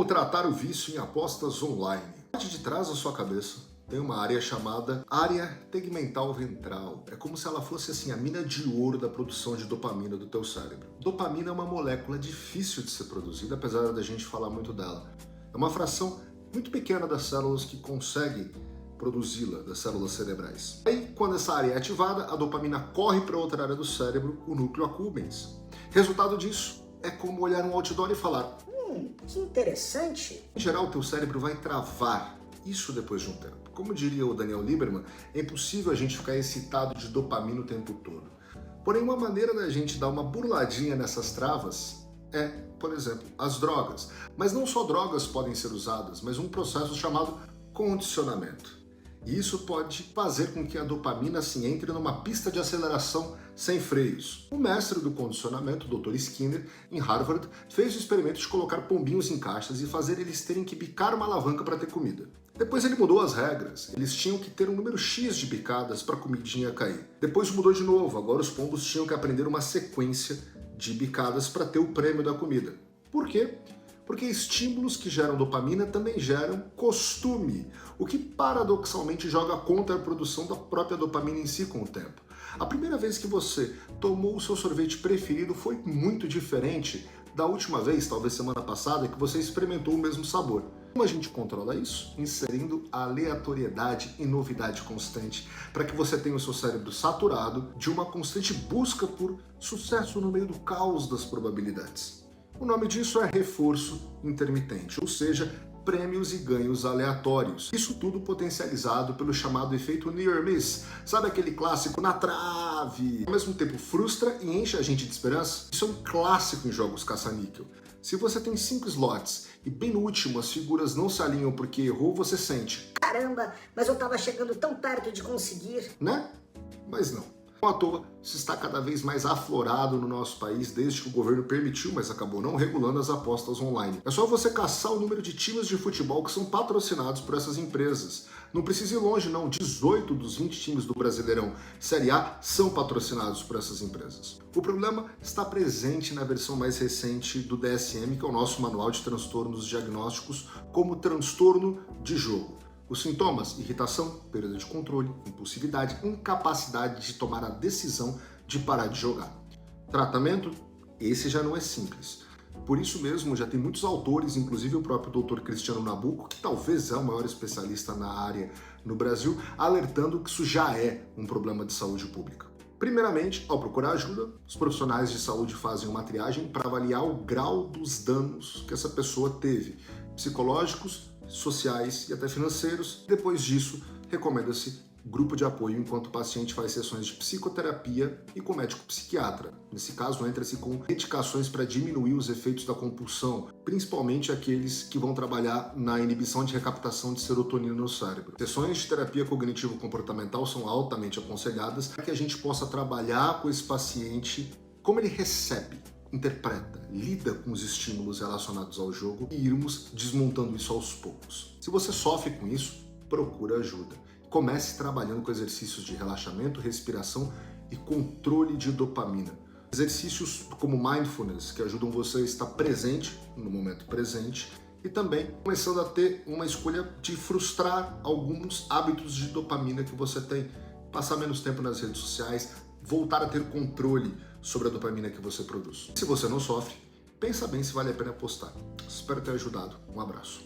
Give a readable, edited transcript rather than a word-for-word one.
Como tratar o vício em apostas online. Na parte de trás da sua cabeça tem uma área chamada área tegmental ventral. É como se ela fosse assim a mina de ouro da produção de dopamina do teu cérebro. Dopamina é uma molécula difícil de ser produzida, apesar da gente falar muito dela. É uma fração muito pequena das células que consegue produzi-la, das células cerebrais. Aí, quando essa área é ativada, a dopamina corre para outra área do cérebro, o núcleo accumbens. Resultado disso é como olhar um outdoor e falar: que interessante. Em geral, o teu cérebro vai travar isso depois de um tempo. Como diria o Daniel Lieberman, é impossível a gente ficar excitado de dopamina o tempo todo. Porém, uma maneira da gente dar uma burladinha nessas travas é, por exemplo, as drogas. Mas não só drogas podem ser usadas, mas um processo chamado condicionamento. E isso pode fazer com que a dopamina assim entre numa pista de aceleração sem freios. O mestre do condicionamento, o Dr. Skinner, em Harvard, fez o experimento de colocar pombinhos em caixas e fazer eles terem que bicar uma alavanca para ter comida. Depois ele mudou as regras. Eles tinham que ter um número X de bicadas para a comidinha cair. Depois mudou de novo. Agora os pombos tinham que aprender uma sequência de bicadas para ter o prêmio da comida. Por quê? Porque estímulos que geram dopamina também geram costume, o que paradoxalmente joga contra a produção da própria dopamina em si com o tempo. A primeira vez que você tomou o seu sorvete preferido foi muito diferente da última vez, talvez semana passada, que você experimentou o mesmo sabor. Como a gente controla isso? Inserindo aleatoriedade e novidade constante, para que você tenha o seu cérebro saturado de uma constante busca por sucesso no meio do caos das probabilidades. O nome disso é reforço intermitente, ou seja, prêmios e ganhos aleatórios. Isso tudo potencializado pelo chamado efeito near miss. Sabe aquele clássico na trave? Ao mesmo tempo frustra e enche a gente de esperança? Isso é um clássico em jogos caça-níquel. Se você tem 5 slots e bem no último as figuras não se alinham porque errou, você sente: Caramba, mas eu tava chegando tão perto de conseguir. né? Mas não. Não à toa, isso está cada vez mais aflorado no nosso país desde que o governo permitiu, mas acabou não regulando as apostas online. É só você caçar o número de times de futebol que são patrocinados por essas empresas. Não precisa ir longe não, 18 dos 20 times do Brasileirão Série A são patrocinados por essas empresas. O problema está presente na versão mais recente do DSM, que é o nosso Manual de Transtornos Diagnósticos, como transtorno de jogo. Os sintomas: irritação, perda de controle, impulsividade, incapacidade de tomar a decisão de parar de jogar. Tratamento? Esse já não é simples. Por isso mesmo, já tem muitos autores, inclusive o próprio Dr. Cristiano Nabuco, que talvez é o maior especialista na área no Brasil, alertando que isso já é um problema de saúde pública. Primeiramente, ao procurar ajuda, os profissionais de saúde fazem uma triagem para avaliar o grau dos danos que essa pessoa teve, psicológicos, sociais e até financeiros. Depois disso, recomenda-se grupo de apoio enquanto o paciente faz sessões de psicoterapia e com médico psiquiatra. Nesse caso, entra-se com medicações para diminuir os efeitos da compulsão, principalmente aqueles que vão trabalhar na inibição de recaptação de serotonina no cérebro. Sessões de terapia cognitivo-comportamental são altamente aconselhadas para que a gente possa trabalhar com esse paciente como ele recebe, interpreta, lida com os estímulos relacionados ao jogo e irmos desmontando isso aos poucos. Se você sofre com isso, procura ajuda. Comece trabalhando com exercícios de relaxamento, respiração e controle de dopamina. Exercícios como mindfulness, que ajudam você a estar presente no momento presente, e também começando a ter uma escolha de frustrar alguns hábitos de dopamina que você tem. Passar menos tempo nas redes sociais, voltar a ter controle sobre a dopamina que você produz. Se você não sofre, pensa bem se vale a pena apostar. Espero ter ajudado. Um abraço.